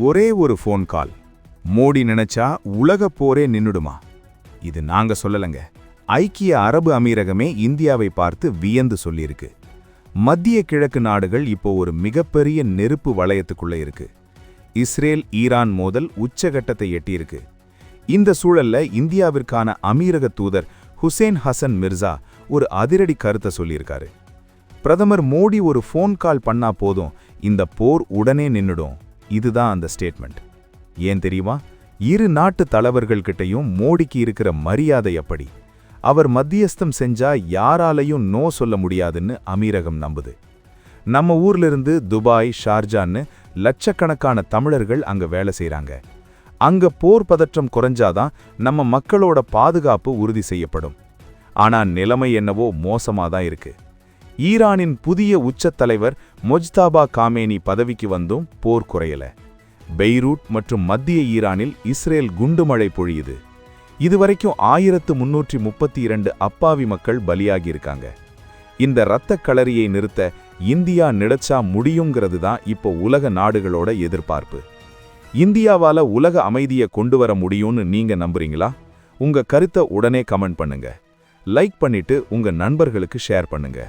ஒரே ஒரு phone call. Modi நினைச்சா உலக போரே நின்னுடுமா? இது நாங்க சொல்லலங்க. ஐக்கிய அரபு அமீரகமே இந்தியாவை பார்த்து வியந்து சொல்லியிருக்கு. மத்திய கிழக்கு நாடுகள் இப்போ ஒரு மிகப்பெரிய நெருப்பு வளையத்துக்குள்ள இருக்கு. இஸ்ரேல் ஈரான் மோதல் உச்சகட்டத்தை எட்டியிருக்கு. இந்த சூழல்ல இந்தியாவிற்கான அமீரக தூதர் ஹுசேன் ஹசன் மிர்சா ஒரு அதிரடி கருத்தை சொல்லியிருக்காரு. பிரதமர் மோடி ஒரு ஃபோன் கால் பண்ணா போதும், இந்த போர் உடனே நின்னுடும். இதுதான் அந்த ஸ்டேட்மெண்ட். ஏன் தெரியுமா? இரு நாட்டு தலைவர்கள்கிட்டையும் மோடிக்கு இருக்கிற மரியாதை அப்படி. அவர் மத்தியஸ்தம் செஞ்சா யாராலையும் நோ சொல்ல முடியாதுன்னு அமீரகம் நம்புது. நம்ம ஊர்ல இருந்து துபாய், ஷார்ஜான்னு லட்சக்கணக்கான தமிழர்கள் அங்க வேலை செய்றாங்க. அங்க போர் பதற்றம் குறைஞ்சாதான் நம்ம மக்களோட பாதுகாப்பு உறுதி செய்யப்படும். ஆனா நிலைமை என்னவோ மோசமாதான் இருக்கு. ஈரானின் புதிய உச்சத் தலைவர் மொஜ்தாபா காமேனி பதவிக்கு வந்தும் போர் குறையல. பெய்ரூட் மற்றும் மத்திய ஈரானில் இஸ்ரேல் குண்டுமழை பொழியுது. இதுவரைக்கும் 1332 அப்பாவி மக்கள் பலியாகியிருக்காங்க. இந்த இரத்த களரியை நிறுத்த இந்தியா நினைச்சா முடியுங்கிறது தான் இப்போ உலக நாடுகளோட எதிர்பார்ப்பு. இந்தியாவால உலக அமைதியை கொண்டு வர முடியும்னு நீங்க நம்புறீங்களா? உங்க கருத்தை உடனே கமெண்ட் பண்ணுங்க. லைக் பண்ணிட்டு உங்க நண்பர்களுக்கு ஷேர் பண்ணுங்க.